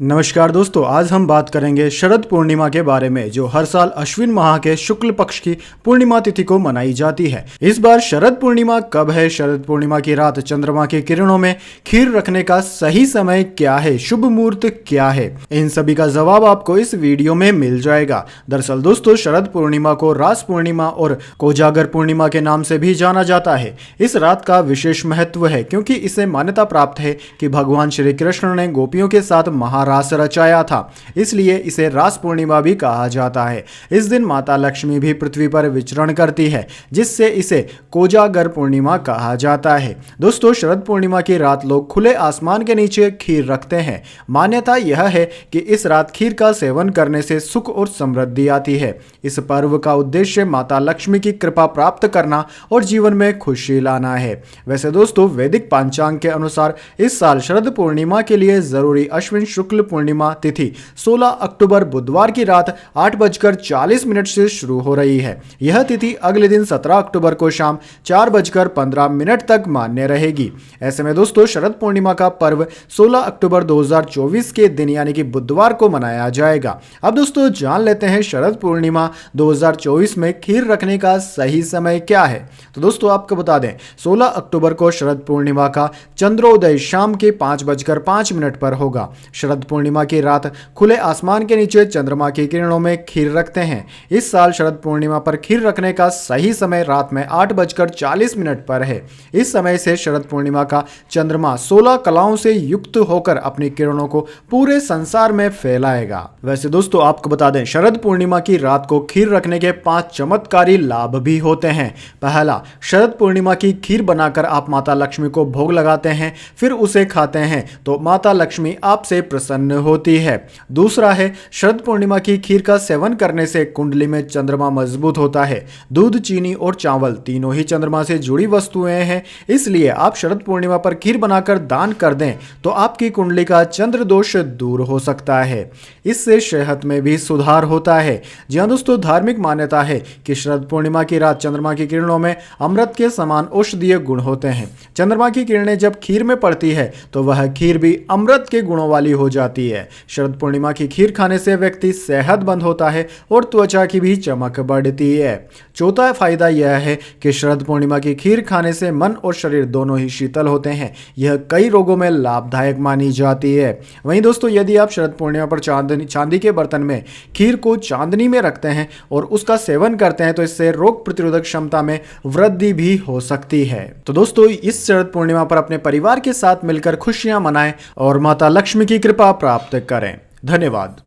नमस्कार दोस्तों, आज हम बात करेंगे शरद पूर्णिमा के बारे में जो हर साल अश्विन माह के शुक्ल पक्ष की पूर्णिमा तिथि को मनाई जाती है। इस बार शरद पूर्णिमा कब है? शरद पूर्णिमा की रात चंद्रमा की किरणों में खीर रखने का सही समय क्या है? शुभ मुहूर्त क्या है? इन सभी का जवाब आपको इस वीडियो में मिल जाएगा। दरअसल दोस्तों, शरद पूर्णिमा को रास पूर्णिमा और कोजागर पूर्णिमा के नाम से भी जाना जाता है। इस रात का विशेष महत्व है क्योंकि इसे मान्यता प्राप्त है कि भगवान श्री कृष्ण ने गोपियों के साथ रास रचाया था, इसलिए इसे रास पूर्णिमा भी कहा जाता है। इस दिन माता लक्ष्मी भी पृथ्वी पर विचरण करती है, जिससे इसे कोजागर पूर्णिमा कहा जाता है। दोस्तों, शरद पूर्णिमा की रात लोग खुले आसमान के नीचे खीर रखते हैं। मान्यता यह है कि इस रात खीर का सेवन करने से सुख और समृद्धि आती है। इस पर्व का उद्देश्य माता लक्ष्मी की कृपा प्राप्त करना और जीवन में खुशी लाना है। वैसे दोस्तों, वैदिक पंचांग के अनुसार इस साल शरद पूर्णिमा के लिए जरूरी अश्विन शुक्ल पूर्णिमा तिथि 16 अक्टूबर बुधवार की रात 8:40 से शुरू हो रही है। यह तिथि अगले दिन 17 अक्टूबर को शाम 4:15 तक मान्य रहेगी। ऐसे में दोस्तों, शरद पूर्णिमा का पर्व 16 अक्टूबर 2024 के दिन यानी कि बुधवार को मनाया जाएगा। अब दोस्तों, जान लेते हैं शरद पूर्णिमा 2024 में खीर रखने का सही समय क्या है। तो दोस्तों, आपको बता दें, 16 अक्टूबर को शरद पूर्णिमा का चंद्रोदय शाम के 5:05 पर होगा। शरद पूर्णिमा की रात खुले आसमान के नीचे चंद्रमा की किरणों में खीर रखते हैं। इस साल शरद पूर्णिमा पर खीर रखने का सही समय रात में 8:40 पर है। इस समय से शरद पूर्णिमा का चंद्रमा 16 कलाओं से युक्त होकर अपनी किरणों को पूरे संसार में फैलाएगा। वैसे दोस्तों, आपको बता दें, शरद पूर्णिमा की रात को खीर रखने के 5 चमत्कारी लाभ भी होते हैं। पहला, शरद पूर्णिमा की खीर बनाकर आप माता लक्ष्मी को भोग लगाते हैं, फिर उसे खाते हैं तो माता लक्ष्मी आपसे प्रसन्न होती है। दूसरा है, शरद पूर्णिमा की खीर का सेवन करने से कुंडली में चंद्रमा मजबूत होता है। दूध, चीनी और चावल तीनों ही चंद्रमा से जुड़ी वस्तुएं हैं, इसलिए आप शरद पूर्णिमा पर खीर बनाकर दान कर दें तो आपकी कुंडली का चंद्र दोष दूर हो सकता है। इससे सेहत में भी सुधार होता है। जी हाँ दोस्तों, धार्मिक मान्यता है कि शरद पूर्णिमा की रात चंद्रमा की किरणों में अमृत के समान औषधीय गुण होते हैं। चंद्रमा की किरणें जब खीर में पड़ती है तो वह खीर भी अमृत के गुणों वाली हो जाती है। शरद पूर्णिमा की खीर खाने से व्यक्ति सेहतमंद होता है और त्वचा की भी चमक बढ़ती है। चौथा फायदा यह है कि शरद पूर्णिमा की खीर खाने से मन और शरीर दोनों ही शीतल होते हैं। यह कई रोगों में लाभदायक मानी जाती है। वहीं दोस्तों, यदि आप शरद पूर्णिमा पर चांदी के बर्तन में खीर को चांदनी में रखते हैं और उसका सेवन करते हैं तो इससे रोग प्रतिरोधक क्षमता में वृद्धि भी हो सकती है। तो दोस्तों, इस शरद पूर्णिमा पर अपने परिवार के साथ मिलकर खुशियां मनाएं और माता लक्ष्मी की कृपा प्राप्त करें। धन्यवाद।